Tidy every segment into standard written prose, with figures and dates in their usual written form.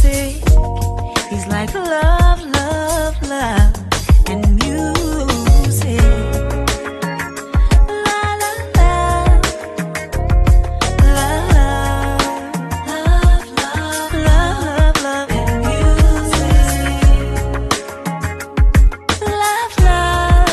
music. He's like love, love, love, and music. La la la, love, love, love, love, love, and music. Love, love.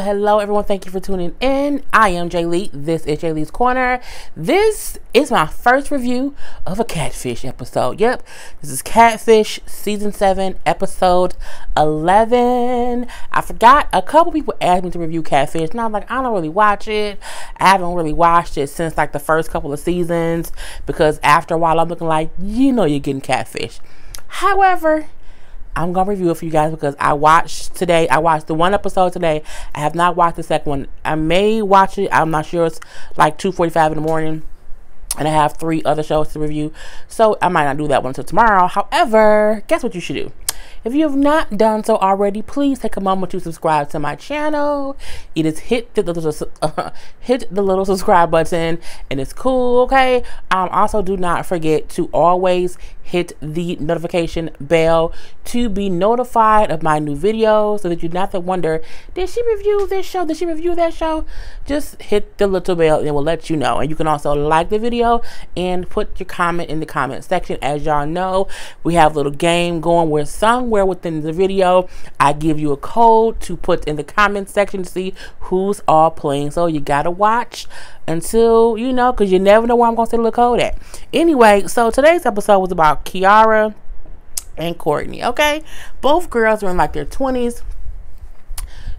Hello everyone. Thank you for tuning in. I am Jay Lee. This is Jay Lee's Corner. This is my first review of a CatFish episode. Yep, this is CatFish season 7 episode 11. I forgot, a couple people asked me to review CatFish and I was like, I don't really watch it. I haven't really watched it since like the first couple of seasons, because after a while I'm looking like, you know, you're getting CatFish. However, I'm going to review it for you guys because I watched the one episode today. I have not watched the second one. I may watch it. I'm not sure. It's like 2:45 in the morning. And I have 3 other shows to review. So I might not do that one until tomorrow. However, guess what you should do? If you have not done so already, please take a moment to subscribe to my channel. It is hit the little subscribe button, and it's cool, okay? Also, do not forget to always hit the notification bell to be notified of my new videos, so that you don't have to wonder, did she review this show? Did she review that show? Just hit the little bell and it will let you know. And you can also like the video and put your comment in the comment section. As y'all know, we have a little game going where somewhere within the video I give you a code to put in the comment section to see who's all playing. So you gotta watch until, you know, because you never know where I'm gonna say the little code at. Anyway, so today's episode was about Kiara and Courtney. Okay, both girls are in like their 20s,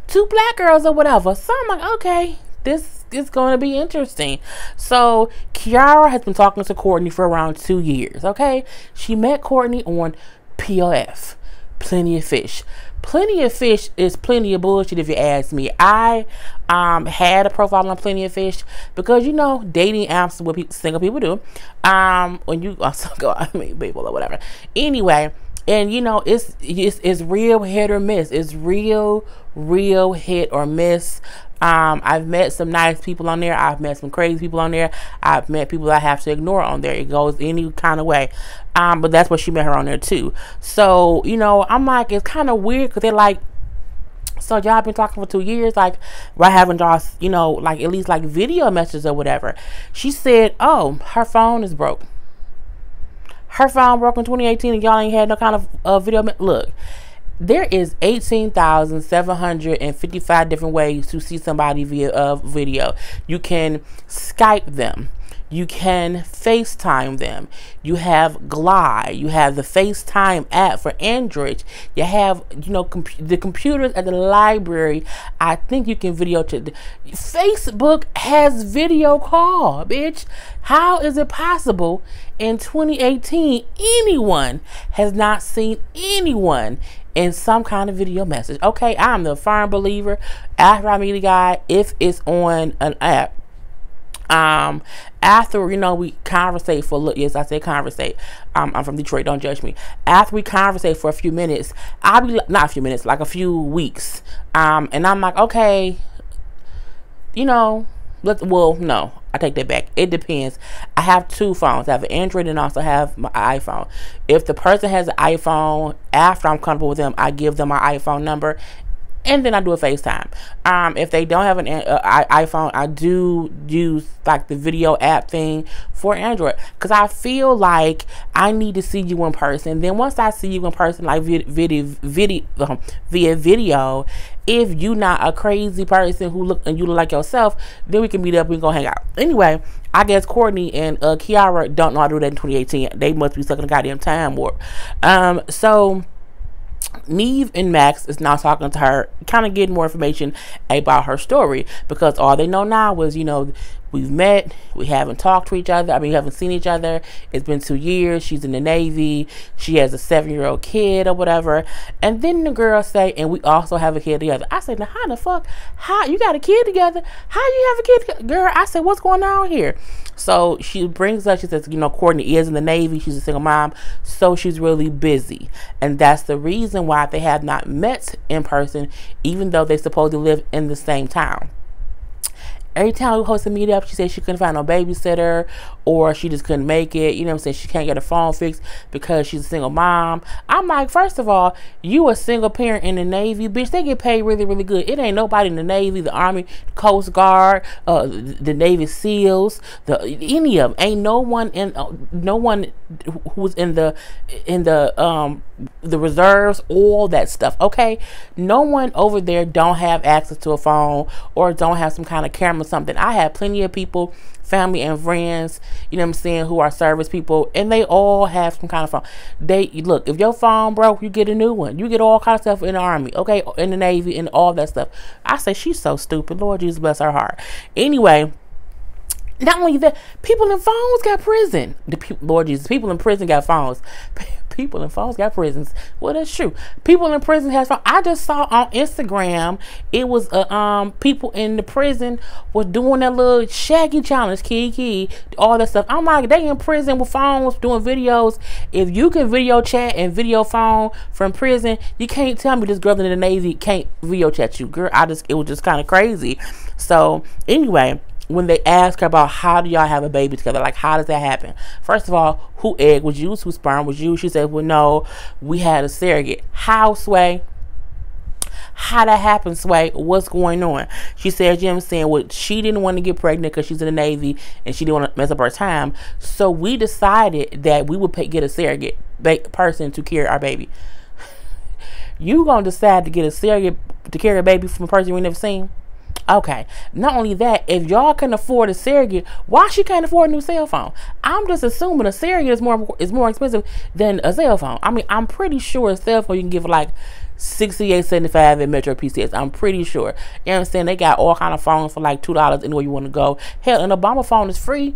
2 black girls or whatever. So I'm like, okay, this is going to be interesting. So Kiara has been talking to Courtney for around 2 years. Okay, she met Courtney on POF, Plenty of Fish. Plenty of Fish is plenty of bullshit, if you ask me. I had a profile on Plenty of Fish because, you know, dating apps, what single people do. When you also go, I mean, people or whatever. Anyway, and you know, it's real hit or miss. It's real hit or miss. I've met some nice people on there. I've met some crazy people on there. I've met people I have to ignore on there. It goes any kind of way. But that's what she met her on there too. So, you know, I'm like, it's kind of weird because they're like, so y'all been talking for 2 years, like, why haven't y'all, you know, like at least like video messages or whatever? She said, oh, her phone is broke. Her phone broke in 2018 and y'all ain't had no kind of video. Look, there is 18,755 different ways to see somebody via video. You can Skype them. You can FaceTime them. You have Glide. You have the FaceTime app for Android. You have, you know, the computers at the library. I think you can video chat. Facebook has video call, bitch. How is it possible in 2018 anyone has not seen anyone in some kind of video message? Okay, I'm the firm believer, after I meet a guy, if it's on an app, after, you know, we conversate for a little, yes, I say conversate. I'm from Detroit, don't judge me. After we conversate for a few minutes, I'll be, not a few minutes, like a few weeks. And I'm like, okay, you know, well, no, I take that back. It depends. I have 2 phones. I have an Android and also have my iPhone. If the person has an iPhone, after I'm comfortable with them, I give them my iPhone number, and then I do a FaceTime. If they don't have an iPhone, I do use like the video app thing for Android, because I feel like I need to see you in person. Then once I see you in person, like via video, if you not a crazy person who look like yourself, then we can meet up and go hang out. Anyway, I guess Courtney and Kiara don't know how to do that in 2018. They must be stuck in a goddamn time warp. So Neve and Max is now talking to her, kind of getting more information about her story, because all they know now is, you know, we've met, we haven't talked to each other. I mean, we haven't seen each other. It's been 2 years. She's in the Navy. She has a 7-year-old kid or whatever. And then the girls say, and we also have a kid together. I said, now how the fuck? How you got a kid together? How you have a kid together? Girl, I said, what's going on here? So she brings up, she says, you know, Courtney is in the Navy. She's a single mom. So she's really busy. And that's the reason why they have not met in person, even though they supposedly live in the same town. Every time we host a meetup, she said she couldn't find no babysitter, or she just couldn't make it. You know what I'm saying? She can't get her phone fixed because she's a single mom. I'm like, first of all, you a single parent in the Navy, bitch. They get paid really, really good. It ain't nobody in the Navy, the Army, the Coast Guard, the Navy SEALs, any of them. Ain't no one who's in the reserves, all that stuff. Okay, no one over there don't have access to a phone or don't have some kind of camera or something. I have plenty of people, family and friends, you know what I'm saying, who are service people, and they all have some kind of phone. Look, if your phone broke, you get a new one. You get all kinds of stuff in the Army, okay, in the Navy, and all that stuff. I say she's so stupid. Lord Jesus bless her heart. Anyway, not only that, people in phones got prison. Lord Jesus, people in prison got phones. People in phones got prisons. Well, that's true. People in prison has phones. I just saw on Instagram, it was people in the prison was doing that little shaggy challenge, kiki, all that stuff. I'm like, they in prison with phones doing videos. If you can video chat and video phone from prison, you can't tell me this girl in the Navy can't video chat you, girl. It was just kind of crazy. So anyway, when they ask her about how do y'all have a baby together, like how does that happen? First of all, who egg was used, who sperm was used? She said, well, no, we had a surrogate. How, Sway? How that happened, Sway? What's going on? She said, you know what I'm saying, well, she didn't want to get pregnant because she's in the Navy and she didn't want to mess up her time. So we decided that we would get a surrogate person to carry our baby. You gonna decide to get a surrogate to carry a baby from a person we never seen? Okay, not only that, if y'all can afford a surrogate, why she can't afford a new cell phone? I'm just assuming a surrogate is more expensive than a cell phone. I mean, I'm pretty sure a cell phone you can give like $68.75 at Metro PCS. I'm pretty sure. You understand? They got all kind of phones for like $2 anywhere you want to go. Hell, an Obama phone is free.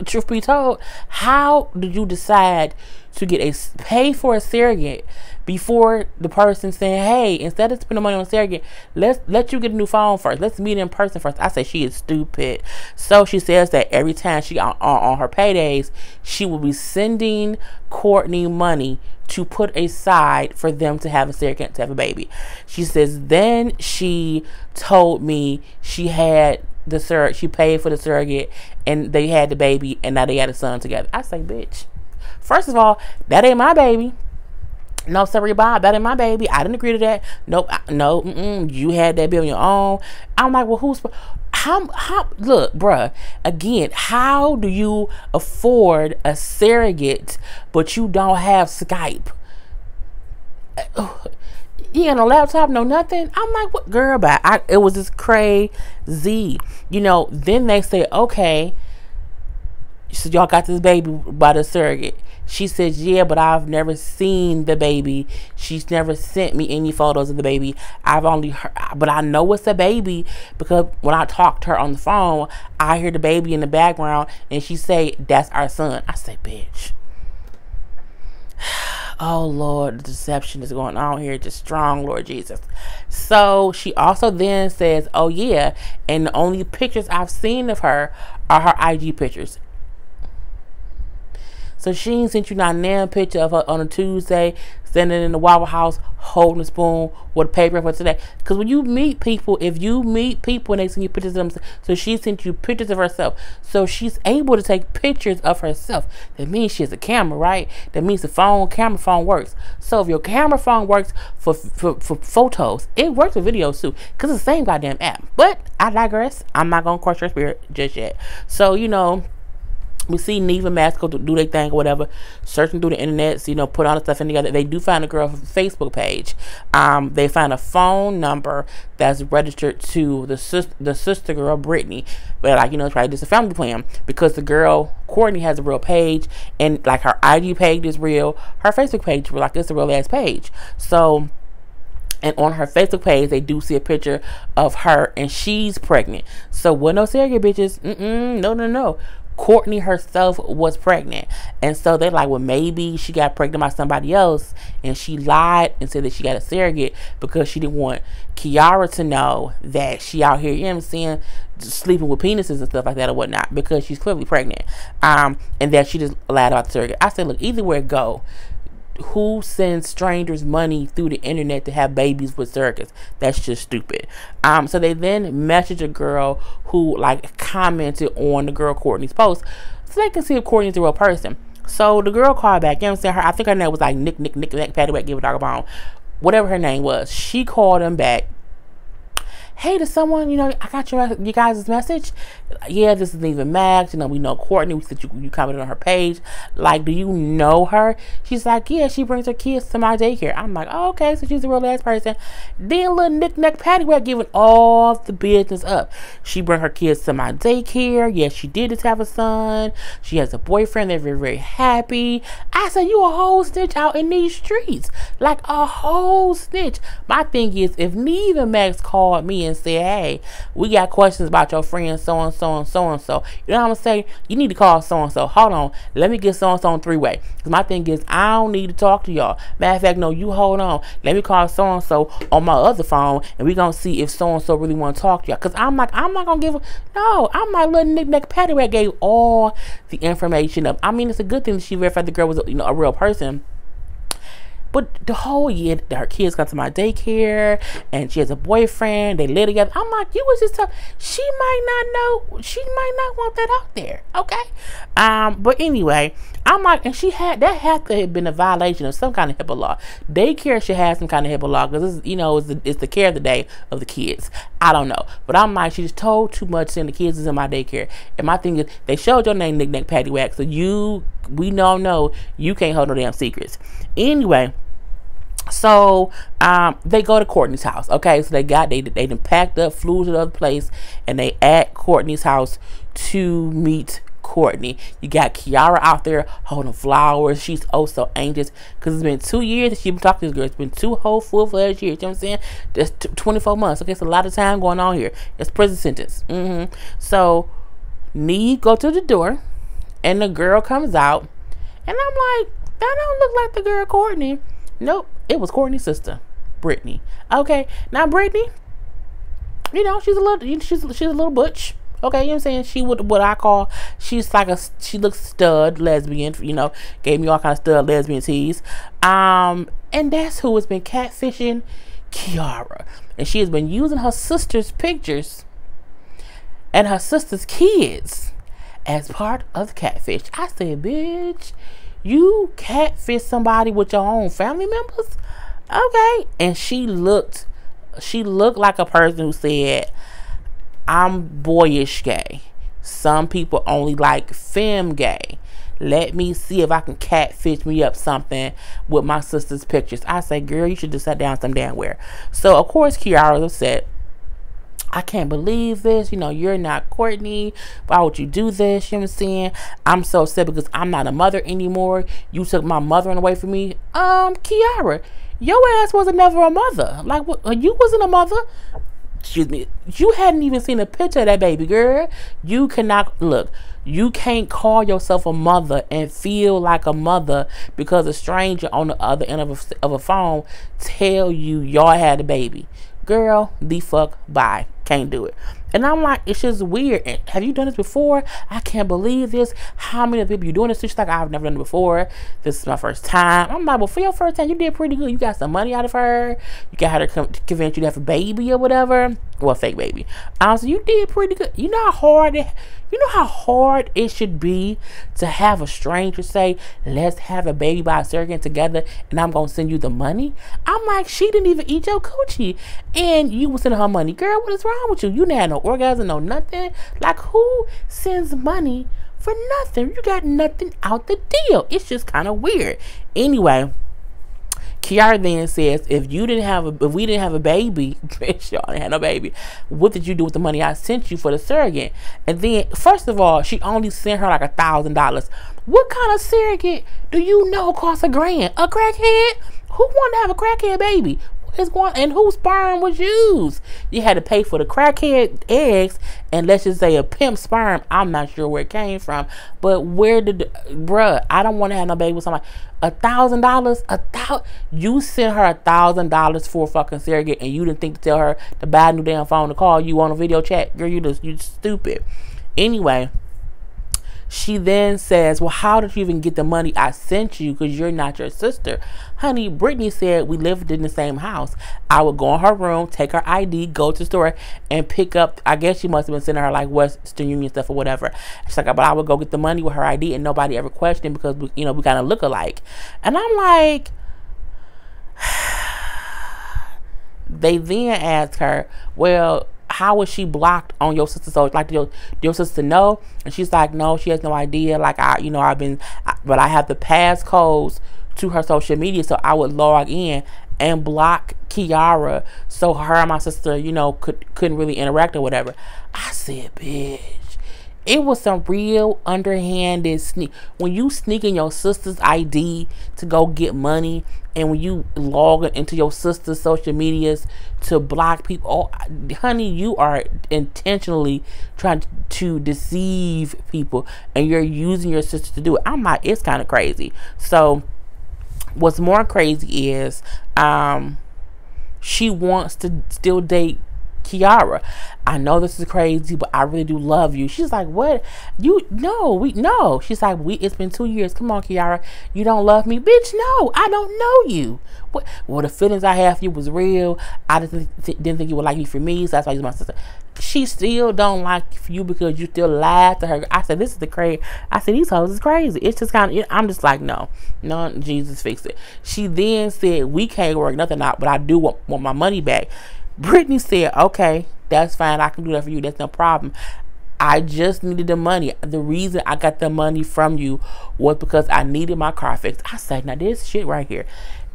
Truth be told, how did you decide to pay for a surrogate before the person saying, hey, instead of spending money on a surrogate, let you get a new phone first. Let's meet in person first. I say she is stupid. So she says that every time she on her paydays, she will be sending Courtney money to put aside for them to have a surrogate, to have a baby. She says then she told me she paid for the surrogate and they had the baby and now they got a son together. I say, bitch, first of all, that ain't my baby. No, sorry, Bob, that ain't my baby. I didn't agree to that. Nope, you had that baby on your own. I'm like, well, look, bruh, again, how do you afford a surrogate, but you don't have Skype? You got no laptop, no nothing. I'm like, what, girl, it was just crazy. You know, then they say, okay, so y'all got this baby by the surrogate. She says, yeah, but I've never seen the baby. She's never sent me any photos of the baby. I've only heard, but I know it's a baby because when I talk to her on the phone, I hear the baby in the background and she say, that's our son. I say, bitch. Oh, Lord, the deception is going on here. Just strong, Lord Jesus. So she also then says, oh, yeah, and the only pictures I've seen of her are her IG pictures. So she ain't sent you not a damn picture of her on a Tuesday standing in the Waffle House holding a spoon with a paper for today. Because when you meet people, if you meet people and they send you pictures of them, so she sent you pictures of herself. So she's able to take pictures of herself. That means she has a camera, right? That means the camera phone works. So if your camera phone works for photos, it works for videos too. Because it's the same goddamn app. But I digress. I'm not going to crush her spirit just yet. So, you know, we see Neva Masco do their thing or whatever, searching through the internet, so, you know, put all the stuff in together. They do find a girl's Facebook page. They find a phone number that's registered to the sister girl, Brittany. But, like, you know, it's probably just a family plan because the girl, Courtney, has a real page and, like, her IG page is real. Her Facebook page is real. Like, it's a real ass page. So, and on her Facebook page, they do see a picture of her and she's pregnant. So, what no surrogate bitches? No. Courtney herself was pregnant. And so they're like, well, maybe she got pregnant by somebody else and she lied and said that she got a surrogate because she didn't want Kiara to know that she out here, you know what I'm saying, sleeping with penises and stuff like that or whatnot, because she's clearly pregnant. And that she just lied about the surrogate. I said, look, either way it go, who sends strangers money through the internet to have babies with surrogates? That's just stupid. So they then messaged a girl who like commented on the girl Courtney's post so they can see if Courtney's a real person. So the girl called back. You know what I'm saying? I think her name was like Nick, Patty Whack, give a dog a bone. Whatever her name was. She called him back. Hey, does someone, I got you guys' message. Yeah, this is even Max. We know Courtney. We said you commented on her page. Like, do you know her? She's like, yeah, she brings her kids to my daycare. I'm like, oh, okay, so she's a real ass person. Then little Nick Paddywhack giving all the business up. She bring her kids to my daycare. Yes, she did just have a son. She has a boyfriend. They're very, very happy. I said, you a whole snitch out in these streets. Like a whole snitch. My thing is, if Neve and Max called me and said, hey, we got questions about your friend so and so and so and so, you know what I'm saying? You need to call so and so. Hold on, let me get so and so on three-way. Because my thing is, I don't need to talk to y'all. Matter of fact, no, you hold on. Let me call so and so on my other phone, and we gonna see if so and so really want to talk to y'all. Because I'm not gonna give a no. I'm like little Nick Paddywhack gave all the information up. I mean, it's a good thing that she verified the girl was a real person. But the whole year, her kids come to my daycare, and she has a boyfriend. They live together. I'm like, you was just telling. She might not know. She might not want that out there. Okay. But anyway, I'm like, and that had to have been a violation of some kind of HIPAA law. Daycare should have some kind of HIPAA law because it's the care of the day of the kids. I don't know, but I'm like, she just told too much saying the kids is in my daycare. And my thing is, they showed your name, Nick Paddywhack, so we know you can't hold no damn secrets. Anyway, so they go to Courtney's house. Okay, so they done packed up, flew to the other place, and they at Courtney's house to meet Courtney. You got Kiara out there holding flowers. She's oh so anxious because it's been 2 years that she's been talking to this girl. It's been 2 whole full-fledged years. You know what I'm saying? That's 24 months. Okay, it's a lot of time going on here. It's prison sentence. So Neve go to the door, and the girl comes out, and I'm like, that don't look like the girl Courtney. Nope, it was Courtney's sister, Brittany. Okay, now Brittany, she's a little butch. Okay, you know what I'm saying? She what I call, she looks stud lesbian. Gave me all kind of stud lesbian tease. And that's who has been catfishing Kiara, and she has been using her sister's pictures and her sister's kids as part of the catfish. I said, bitch, you catfish somebody with your own family members? Okay. And she looked like a person who said, I'm boyish gay. Some people only like femme gay. Let me see if I can catfish me up something with my sister's pictures. I say, girl, you should just sit down some damn where. So of course Kiara was upset. I can't believe this. You're not Courtney. Why would you do this? You know what I'm saying? I'm so upset because I'm not a mother anymore. You took my mother away from me. Kiara, your ass wasn't never a mother. Like, what? You wasn't a mother. Excuse me. You hadn't even seen a picture of that baby, girl. You cannot look. You can't call yourself a mother and feel like a mother because a stranger on the other end of a phone tell you y'all had a baby. Girl, the fuck bye. Can't do it. And I'm like, it's just weird. And have you done this before? I can't believe this. How many people you doing this? She's like, I've never done it before. This is my first time. I'm like, well, for your first time, you did pretty good. You got some money out of her. You got her to convince you to have a baby or whatever. Well, fake baby. So you did pretty good. You know how hard it should be to have a stranger say, let's have a baby by a surrogate together and I'm gonna send you the money? I'm like, she didn't even eat your coochie and you was sending her money. Girl, what is wrong with you? You didn't have no orgasm, no nothing. Like, who sends money for nothing? You got nothing out the deal. It's just kind of weird. Anyway, Kiara then says, if we didn't have a baby, bitch, y'all didn't have no baby, what did you do with the money I sent you for the surrogate? And then, first of all, she only sent her like $1,000. What kind of surrogate do you know costs $1,000? A crackhead? Who wanted to have a crackhead baby? And whose sperm was used? You had to pay for the crackhead eggs and let's just say a pimp sperm. I'm not sure where it came from, but bruh, I don't want to have no baby with somebody. $1,000, you sent her $1,000 for a fucking surrogate and you didn't think to tell her to buy a new damn phone to call you on a video chat. Girl, you stupid. Anyway, She then says, well, how did you even get the money I sent you? Because you're not your sister. Honey, Brittany said we lived in the same house. I would go in her room, take her ID, go to the store, and pick up, I guess she must have been sending her like Western Union stuff or whatever. She's like, but I would go get the money with her ID and nobody ever questioned because, we kind of look alike. And I'm like, they then ask her, well, how was she blocked on your sister? So like, your sister know? And she's like, no, she has no idea. Like, but I have the passcodes to her social media, so I would log in and block Kiara so her and my sister, couldn't really interact or whatever. I said, bitch, it was some real underhanded sneak. When you sneak in your sister's ID to go get money, and when you log into your sister's social medias to block people, oh, honey, you are intentionally trying to deceive people, and you're using your sister to do it. I'm like, it's kind of crazy. So what's more crazy is she wants to still date Kiara. I know this is crazy, but I really do love you. She's like, what? No. She's like, it's been 2 years. Come on, Kiara. You don't love me? Bitch, no. I don't know you. What? Well, the feelings I have for you was real. I didn't think you would like me for me, so that's why you're my sister. She still don't like you because you still lied to her. I said, this is the crazy. I said, these hoes is crazy. It's just kind of, I'm just like, no, Jesus, fix it. She then said, we can't work nothing out, but I do want my money back. Brittany said, okay, that's fine. I can do that for you. That's no problem. I just needed the money. The reason I got the money from you was because I needed my car fixed. I said, now this shit right here.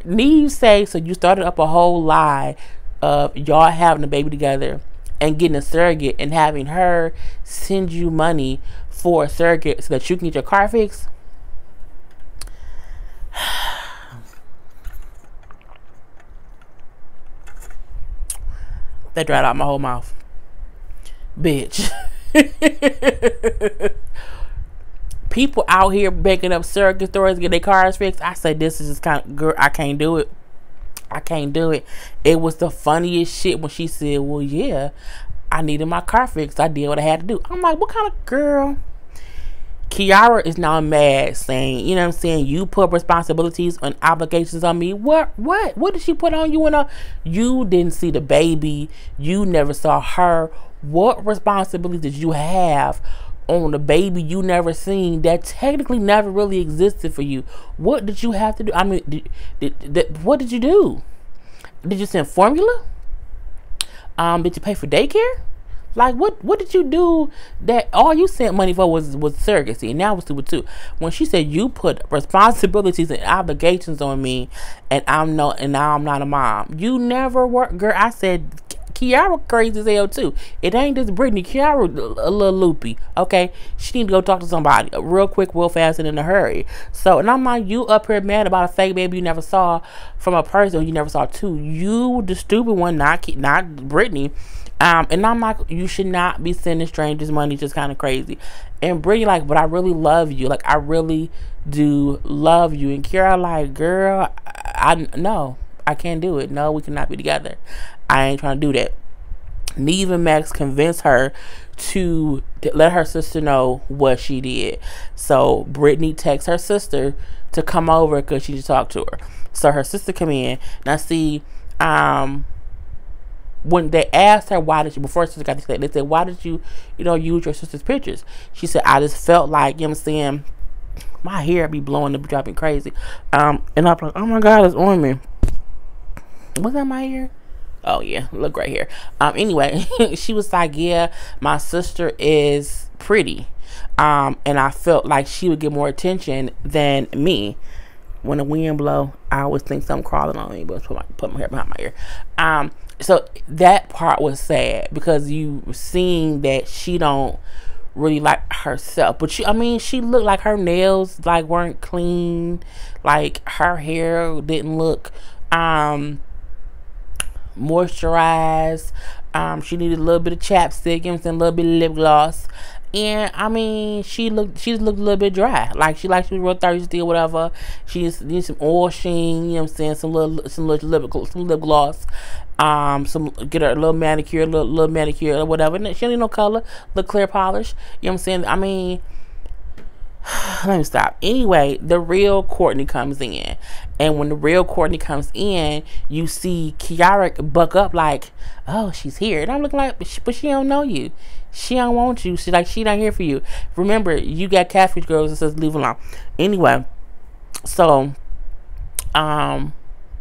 Neve say, so you started up a whole lie of y'all having a baby together and getting a surrogate and having her send you money for a surrogate so that you can get your car fixed? That dried out my whole mouth. Bitch. People out here making up surrogate stories to get their cars fixed. I said, this is just kind of, girl, I can't do it. I can't do it. It was the funniest shit when she said, well, yeah, I needed my car fixed. I did what I had to do. I'm like, what kind of girl? Kiara is now mad, saying, you know what I'm saying, you put responsibilities and obligations on me. What did she put on you? You didn't see the baby. You never saw her. What responsibilities did you have on the baby you never seen that technically never really existed for you? What did you have to do? I mean, what did you do? Did you send formula? Did you pay for daycare? Like, what did you do that all you sent money for was surrogacy? And now it's stupid too. When she said you put responsibilities and obligations on me, and now I'm not a mom. You never worked, girl. I said, Kiara crazy as hell too. It ain't just Brittany. Kiara a little loopy. Okay, she need to go talk to somebody real quick, real fast, and in a hurry. So, and I'm like, you up here mad about a fake baby you never saw from a person you never saw too. You the stupid one, not Brittany. And I'm like, you should not be sending strangers money. Just kind of crazy. And Brittany like, but I really love you. Like, I really do love you. And Kiara like, girl, no, I can't do it. No, we cannot be together. I ain't trying to do that. Neve and Max convinced her to let her sister know what she did. So Brittany texts her sister to come over because she just talked to her. So her sister come in. Now see, when they asked her why did you, before her sister got this, they said, why did you, use your sister's pictures? She said, I just felt like, you know what I'm saying, my hair be blowing up, dropping crazy. And I'm like, oh my God, it's on me. Was that my hair? Oh yeah, look right here. Anyway, she was like, yeah, my sister is pretty. And I felt like she would get more attention than me. When the wind blow, I always think something crawling on me, but put my hair behind my ear. So that part was sad because you seeing that she don't really like herself. But she looked like her nails like weren't clean, like her hair didn't look moisturized. She needed a little bit of chapstick, a little bit of lip gloss. And she just looked a little bit dry. Like she was real thirsty or whatever. She just needs some oil sheen, you know what I'm saying, some lip gloss. Get her a little manicure, little manicure or whatever. She don't need no color, little clear polish. You know what I'm saying? Let me stop. Anyway, the real Courtney comes in. And when the real Courtney comes in, you see Kiara buck up like, oh, she's here. And I'm looking like, but she don't know you. She don't want you. She not here for you. Remember, you got catfish girls that says leave alone. Anyway, so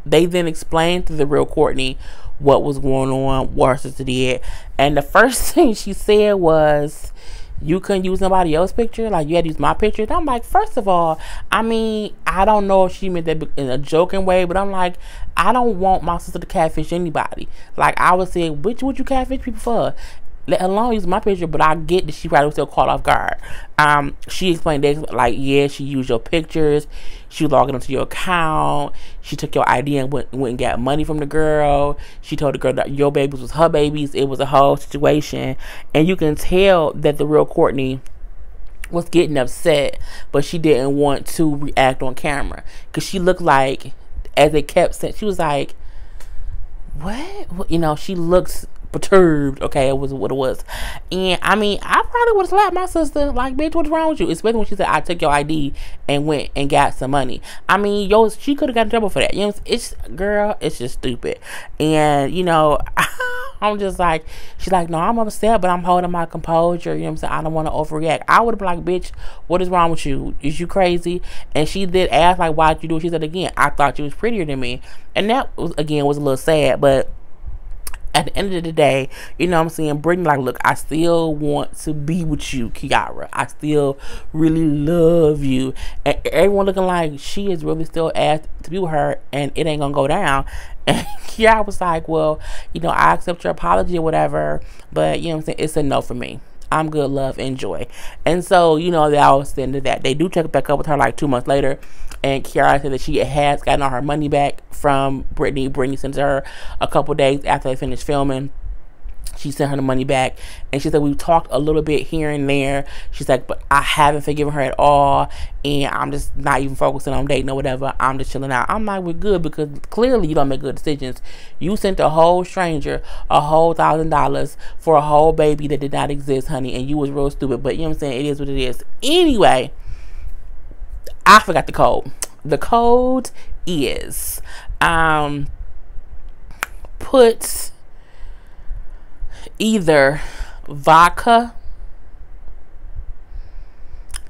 they then explained to the real Courtney what was going on, what her sister did. And the first thing she said was, you couldn't use somebody else's picture, like you had to use my picture. And I'm like, first of all, I mean, I don't know if she meant that in a joking way, but I'm like, I don't want my sister to catfish anybody. Like, I would say, which would you catfish people for? Let alone use my picture, but I get that she probably was still caught off guard. She explained that, like, yeah, she used your pictures, she was logging into your account, she took your ID and went and got money from the girl. She told the girl that your babies was her babies. It was a whole situation, and you can tell that the real Courtney was getting upset, but she didn't want to react on camera because she looked like, as they kept saying, she was like, what? You know, she looks perturbed. Okay, it was what it was. And I mean, I probably would have slapped my sister like, bitch, what's wrong with you? Especially when she said I took your ID and went and got some money. I mean, she could have got in trouble for that. You know, it's just stupid. And you know, I'm just like, she's like, no, I'm upset, but I'm holding my composure. You know what I'm saying? I don't want to overreact. I would have been like, bitch, what is wrong with you? Is you crazy? And she did ask like, why'd you do it? She said, again, I thought you was prettier than me. And that was a little sad, but at the end of the day, you know what I'm saying, Brittany like, look, I still want to be with you, Kiara. I still really love you. And everyone looking like she is really still asked to be with her and it ain't gonna go down. And Kiara was like, well, you know, I accept your apology or whatever, but you know what I'm saying, it's a no for me. I'm good, love, enjoy. And so, you know, that was the end of that. They do check back up with her like 2 months later. And Kiara said that she has gotten all her money back from Brittany. Brittany sent her a couple days after they finished filming. She sent her the money back. And she said, we've talked a little bit here and there. She's like, but I haven't forgiven her at all. And I'm just not even focusing on dating or whatever. I'm just chilling out. I'm like, we're good, because clearly you don't make good decisions. You sent a whole stranger a whole $1,000 for a whole baby that did not exist, honey. And you was real stupid. But you know what I'm saying? It is what it is. Anyway, I forgot the code. The code is put either vodka,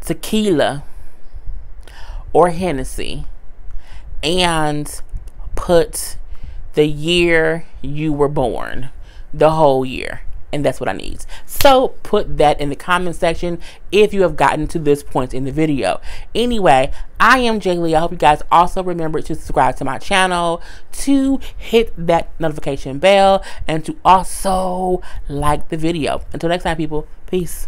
tequila, or Hennessy, and put the year you were born, the whole year. And that's what I need. So put that in the comment section if you have gotten to this point in the video. Anyway, I am Jay Lee. I hope you guys also remember to subscribe to my channel, to hit that notification bell, and to also like the video. Until next time, people, peace.